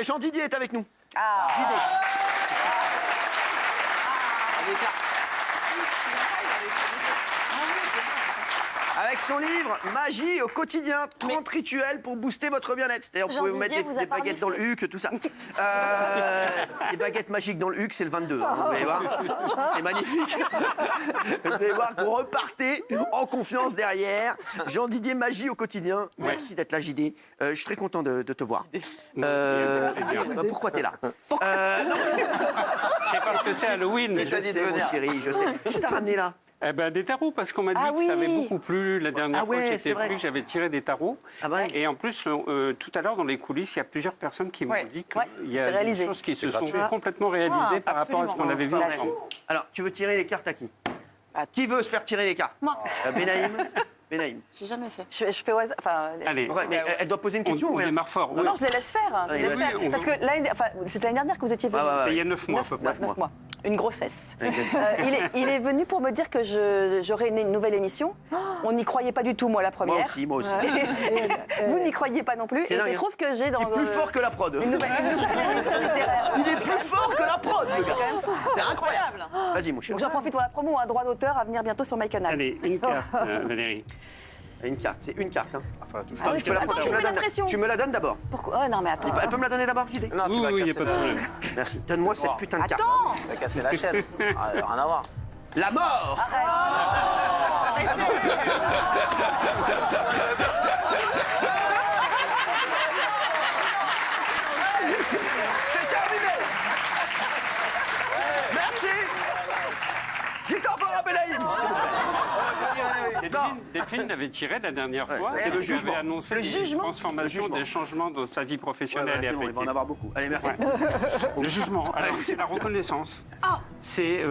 Jean Didier est avec nous. Ah. Didier. Avec son livre Magie au quotidien, 30 rituels pour booster votre bien-être. C'est-à-dire, vous pouvez vous mettre des baguettes dans le huc, tout ça. Les baguettes magiques dans le huc, c'est le 22. Hein, vous allez voir. C'est magnifique. Vous allez voir qu'on repartez en confiance derrière. Jean Didier, Magie au quotidien. Merci d'être là, JD. Je suis très content de te voir. Pourquoi t'es là? C'est parce que c'est Halloween. Je sais, mon chéri, je sais. Qu'est-ce que t'as ramené là? Eh ben, des tarots, parce qu'on m'a dit que ça avait beaucoup plu la dernière fois que j'étais venu, j'avais tiré des tarots. Et en plus, tout à l'heure, dans les coulisses, il y a plusieurs personnes qui m'ont dit qu'il y a des choses qui se sont complètement réalisées par rapport à ce qu'on avait vu avant. Alors, tu veux tirer les cartes à qui? Qui veut se faire tirer les cartes? Moi. Benaïm. J'ai jamais fait. Je fais au hasard. Enfin, allez. Ouais, mais elle doit poser une question. On démarre fort. Non, je les laisse faire. Parce que c'était l'année dernière que vous étiez venu. Il y a 9 mois à peu près. 9 mois. Une grossesse. Il est venu pour me dire que j'aurais une nouvelle émission. On n'y croyait pas du tout, moi, la première. Moi aussi. Vous n'y croyez pas non plus. Et il se trouve que j'ai dans... Il est plus fort que la prod. Une nouvelle émission littéraire. Il est plus fort que la prod, le gars. C'est incroyable. Vas-y, mon cher. Donc j'en profite pour la promo, un droit d'auteur à venir bientôt sur MyCanal. Allez, une carte, Valérie. Une carte, c'est une carte. Hein. Attends, tu me mets la pression. Tu me la donnes d'abord. Pourquoi? Oh non, mais attends. Elle peut me la donner d'abord, JD? Non, tu vas il n'y a casser pas de problème. Merci. Donne-moi cette putain de carte. Attends. Tu vas casser la chaîne. Rien à voir. La mort. C'est terminé. Merci. Dites au revoir à Benaïm, s'il vous plaît. Delphine l'avait tiré la dernière fois. C'est le jugement. Elle avait annoncé des transformations, des changements dans sa vie professionnelle et c'est bon, il va en avoir beaucoup. Allez, merci. Le jugement, alors c'est la reconnaissance. C'est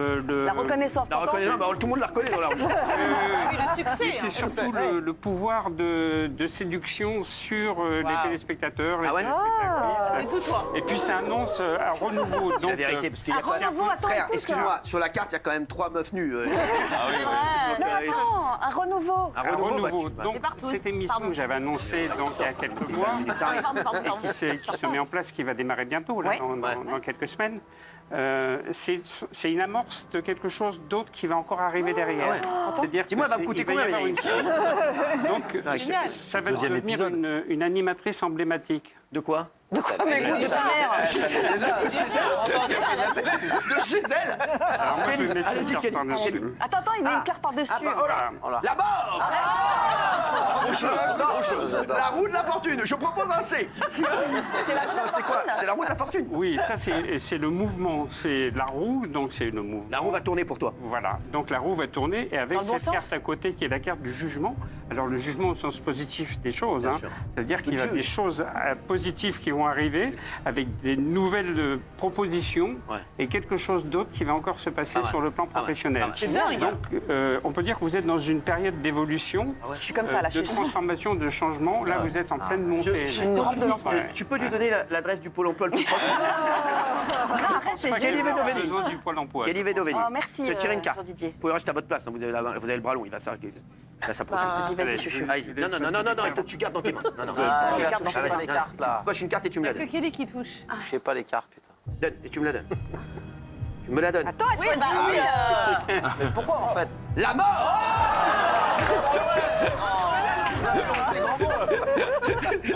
La reconnaissance. La reconnaissance, bah, tout le monde la reconnaît dans la rue. Le succès. Et c'est surtout le pouvoir de séduction sur les téléspectateurs, les téléspectatrices. Et puis ça annonce un renouveau. Donc, la vérité, parce qu'il y a quand même... Frère, excuse-moi, sur la carte, il y a quand même 3 meufs nues. Non, attends, un renouveau. Un renouveau. Donc, cette émission que j'avais annoncée il y a quelques mois, et qui se met en place, qui va démarrer bientôt, là, dans quelques semaines, c'est une amorce de quelque chose d'autre qui va encore arriver derrière. C'est-à-dire dis-moi, va me coûter combien, Donc, ça va devenir une animatrice emblématique. De quoi? De quoi? Mais écoute, de ta mère. De chez elle. Alors moi, je vais mettre allez-y, une carte Kelly. par-dessus. Attends, il met une carte par-dessus. La mort. La roue de la fortune. Je propose un C. C'est la roue de la fortune. C'est la roue de la fortune. Oui, ça c'est le mouvement, c'est la roue, donc c'est le mouvement. La roue va tourner pour toi. Voilà, donc la roue va tourner et avec cette carte à côté qui est la carte du jugement. Alors le jugement au sens positif des choses, hein, c'est-à-dire qu'il y a des choses positives qui vont arriver avec des nouvelles propositions et quelque chose d'autre qui va encore se passer sur le plan professionnel. C'est dingue. Donc on peut dire que vous êtes dans une période d'évolution, je suis comme ça, là, de transformation, de changement. Là, vous êtes en pleine montée. Une rampe de lancement. Tu peux lui donner l'adresse du Pôle emploi le plus proche? Arrête, c'est Kelly génial. Vedoveni. Besoin du Pôle emploi. Kelly Vedoveni. Oh, merci, Je vais tirer une carte. Jean Didier. Vous pouvez rester à votre place, hein, vous avez le bras long, il va s'approcher. Vas-y, chouchou. Non, il faut que tu gardes dans tes mains. Non. Regarde, je sais pas les cartes là. Coche une carte et tu me la donnes. Kelly qui touche. Je sais pas les cartes, putain. Donne, et tu me la donnes. Tu me la donnes. Attends, elle choisit. Mais pourquoi en fait? La mort.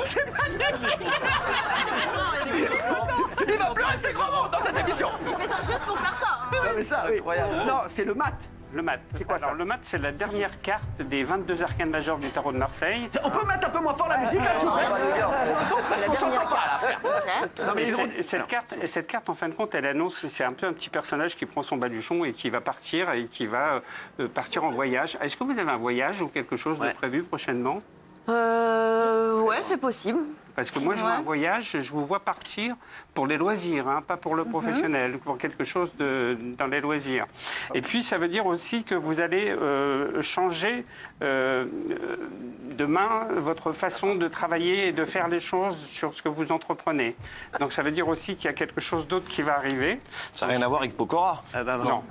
C'est magnifique. Il va plus rester grand monde dans cette émission. Il fait ça juste pour faire ça. Non mais ça, oui. Non, c'est le mat. Le mat. C'est quoi ça? Alors, le mat, c'est la dernière carte des 22 arcanes majeures du tarot de Marseille. On peut mettre un peu moins fort la musique là, s'il vous plaît? Parce qu'on s'entend pas à l'affaire. Non mais ils ont... Cette carte, en fin de compte, elle annonce, c'est un peu un petit personnage qui prend son baluchon et qui va partir partir en voyage. Est-ce que vous avez un voyage ou quelque chose de prévu prochainement? Ouais, c'est possible. Parce que moi, je vois un voyage, je vous vois partir pour les loisirs, hein, pas pour le professionnel, pour quelque chose dans les loisirs. Et puis, ça veut dire aussi que vous allez changer demain votre façon de travailler et de faire les choses sur ce que vous entreprenez. Donc, ça veut dire aussi qu'il y a quelque chose d'autre qui va arriver. Ça n'a rien à voir avec Pokora. Non.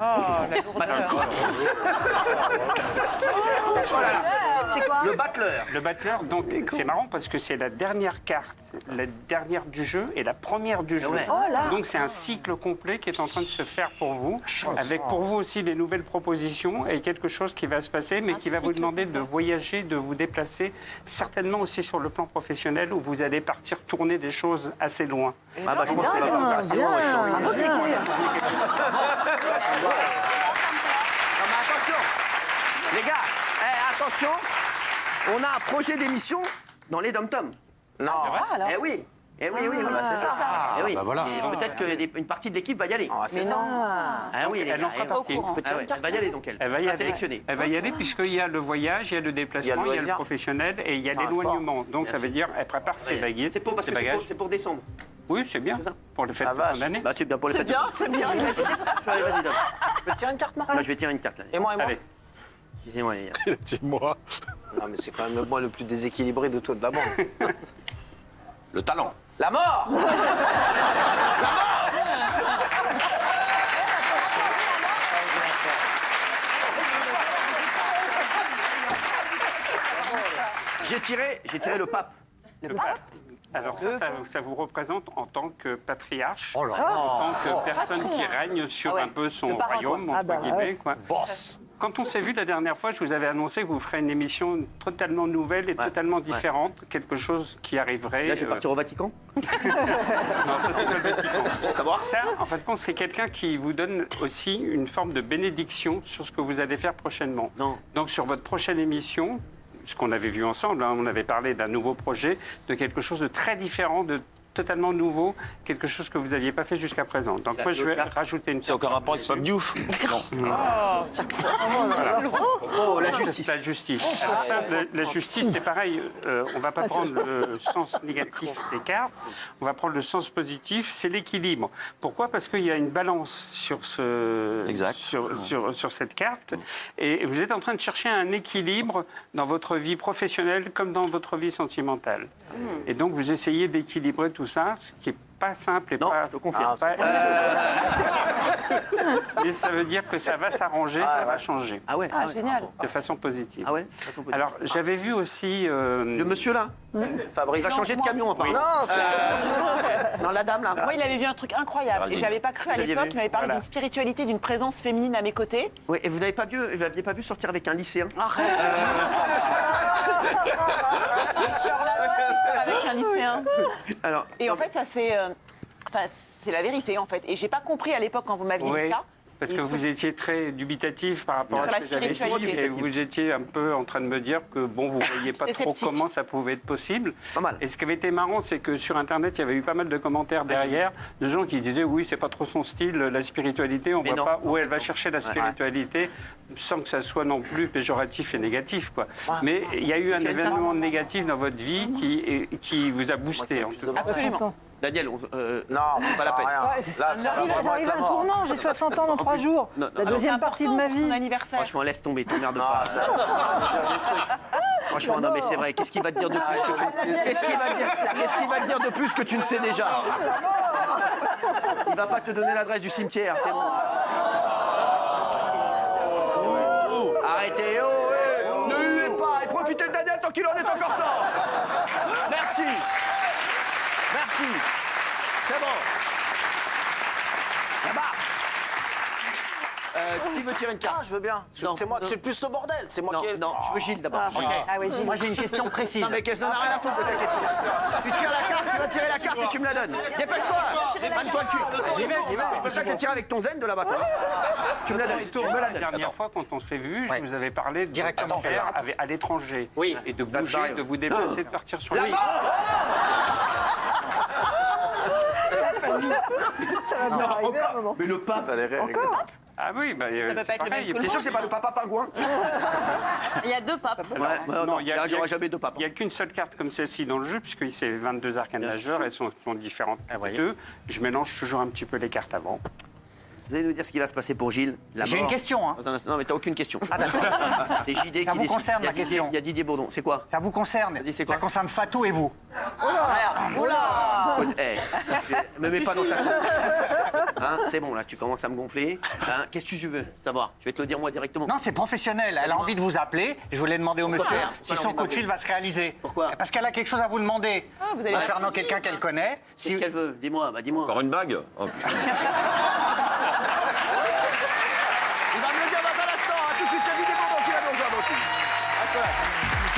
C'est quoi? Le battleur. Le battleur, donc, c'est marrant parce que c'est la dernière carte carte, la dernière du jeu et la première du jeu. ouais. Donc c'est un cycle complet qui est en train de se faire pour vous, avec pour vous aussi des nouvelles propositions et quelque chose qui va se passer, mais qui va vous demander de voyager, de vous déplacer, certainement aussi sur le plan professionnel où vous allez partir tourner des choses assez loin. Ah bah je pense qu'on va partir assez loin. Non mais attention, les gars, attention, on a un projet d'émission dans les dom-toms. Non. Eh oui. Eh oui, c'est ça. Eh oui. bah voilà. Et peut-être qu'une partie de l'équipe va y aller. Ah, c'est ça. Ah oui, Elle en fera partie. Elle va y aller donc elle. Elle va y sera aller. sélectionnée. Elle va y aller puisqu'il y a le voyage, il y a le déplacement, il y a le loisir. professionnel et il y a l'éloignement. Donc ça veut dire elle prépare ses baguettes, C'est pour parce ses que bagages. c'est pour décembre. Oui, c'est bien. ça. Pour les fêtes La de fin vache. d'année. Bah c'est bien pour les fêtes. C'est bien, il a dit. Allez, vas-y, Dom. Je peux tirer une carte, moi Moi, je vais tirer une carte là. Et moi, et moi. Allez. Excusez-moi les gars. Dis-moi. Non, mais c'est quand même moi le plus déséquilibré de toute la bande. Le talent. La mort. J'ai tiré le pape. Le pape. Alors ça vous représente en tant que patriarche, Oh là là. en tant que personne qui règne sur un peu son royaume, entre guillemets. Quoi. Boss. Quand on s'est vu la dernière fois, je vous avais annoncé que vous ferez une émission totalement nouvelle et totalement différente, quelque chose qui arriverait... Là, je vais partir au Vatican. Non, ça c'est pas le Vatican. Savoir. Ça, en fait, c'est quelqu'un qui vous donne aussi une forme de bénédiction sur ce que vous allez faire prochainement. Non. Donc sur votre prochaine émission, ce qu'on avait vu ensemble, on avait parlé d'un nouveau projet, de quelque chose de très différent, de totalement nouveau, quelque chose que vous n'aviez pas fait jusqu'à présent. Donc moi, je vais rajouter une... C'est aucun rapport avec Pape Diouf. Non. Oh, la justice. La justice. Alors ça, la justice, c'est pareil. On ne va pas prendre le sens négatif des cartes. On va prendre le sens positif. C'est l'équilibre. Pourquoi ? Parce qu'il y a une balance sur sur cette carte. Et vous êtes en train de chercher un équilibre dans votre vie professionnelle comme dans votre vie sentimentale. Et donc, vous essayez d'équilibrer tout ça, ce qui n'est pas simple et Non, pas... je te confirme. Mais ça veut dire que ça va s'arranger, ça va changer. Ah ouais. Génial. De façon positive. Ah ouais. De façon positive. Alors, j'avais vu aussi... Le monsieur là, Fabrice. il va changer de camion apparemment. Non, c'est... Non, la dame là. Moi, il avait vu un truc incroyable et j'avais pas cru à Vous l'aviez l'époque. vu Il m'avait parlé Voilà. d'une spiritualité, d'une présence féminine à mes côtés. Oui, et vous l'aviez pas vu sortir avec un lycéen. Arrête. Avec un lycéen. Alors. Et en fait, ça c'est, c'est la vérité en fait. Et j'ai pas compris à l'époque quand vous m'aviez dit ça. Parce que vous étiez très dubitatif par rapport Sur à la ce que j'avais dit spiritualité. et vous étiez un peu en train de me dire que bon, vous voyez pas J'étais trop sceptique. comment ça pouvait être possible. Pas mal. Et ce qui avait été marrant, c'est que sur Internet, il y avait eu pas mal de commentaires derrière de gens qui disaient oui, c'est pas trop son style, la spiritualité, on Mais voit non. pas où elle va chercher la spiritualité, sans que ça soit non plus péjoratif et négatif, quoi. Mais il y a eu un événement négatif dans votre vie qui vous a boosté. En tout cas. Absolument. Daniel, Non, pas la peine. Rien. Là, ça va vraiment être J'arrive la à un mort. tournant, j'ai 60 ans dans 3 jours. Non, non, La non. deuxième partie de ma Pour son vie. anniversaire. Franchement, laisse tomber, t'emmerdes Ah, pas. ça, Franchement, non, mais c'est vrai. Qu'est-ce qu'il va te dire de plus que tu... Qu'est-ce qu'il va te dire de plus que tu ne sais déjà? Il va pas te donner l'adresse du cimetière, c'est bon. Arrêtez, ne huez pas et profitez de Daniel tant qu'il en est encore temps. Merci. Merci. C'est bon. Là-bas. Qui veut tirer une Ah, carte? je veux bien. Non, C'est moi, non. c'est plus le bordel. C'est moi Non, qui ai... non, je veux Gilles d'abord. Ah ouais, Gilles. Moi, j'ai une question précise. Non mais qu'est-ce n'en a rien à foutre de ta question. Tu tires la carte, tu vas tirer la carte et tu me la donnes. Dépêche-toi. Manne-toi le cul. J'y vais. Je peux pas te tirer avec ton zen de là-bas. Toi. Tu me la donnes. Tu me la La donnes. dernière fois, quand on s'est vu, je vous avais parlé de Directement, faire à l'étranger. Oui. Et de va se bouger, barrer, de ouais. vous déplacer, de partir sur le Ça va bien arriver à un moment. Mais le pape. Ah oui, bah, peut pas c'est être le pareil. même que T'es sûr que c'est pas le papa pingouin? Il y a deux papes. Non, il y a- j'aurai jamais deux papes. Il n'y a qu'une seule carte comme celle-ci dans le jeu, puisque c'est 22 arcanes majeurs, elles sont différentes voyez. d'eux. Je mélange toujours un petit peu les cartes avant. Vous allez nous dire ce qui va se passer pour Gilles. La J'ai mort. une question, hein. Dans un instant. Non, mais t'as aucune question. Ah d'accord. C'est JD Ça qui vous décide. concerne, Il y a ma Didier- question. Il y a Didier Bourdon. C'est quoi? Ça vous concerne. Vas-y, c'est quoi Ça concerne Fatou et vous. Me mets pas dans ta sauce. Hein, c'est bon, là, tu commences à me gonfler. Hein, qu'est-ce que tu veux savoir? Je vais te le dire moi directement. Non, c'est professionnel. Elle a envie de vous appeler. Je voulais demander au monsieur si son coup de fil va se réaliser. Pourquoi? Parce qu'elle a quelque chose à vous demander. vous allez Concernant quelqu'un qu'elle connaît. Qu'est-ce qu'elle veut? Dis-moi, dis-moi. Encore une bague? Oh, Il va me le dire dans un instant, hein. Tout de suite, c'est vidéo, donc il va nous rejoindre aussi. Reste là.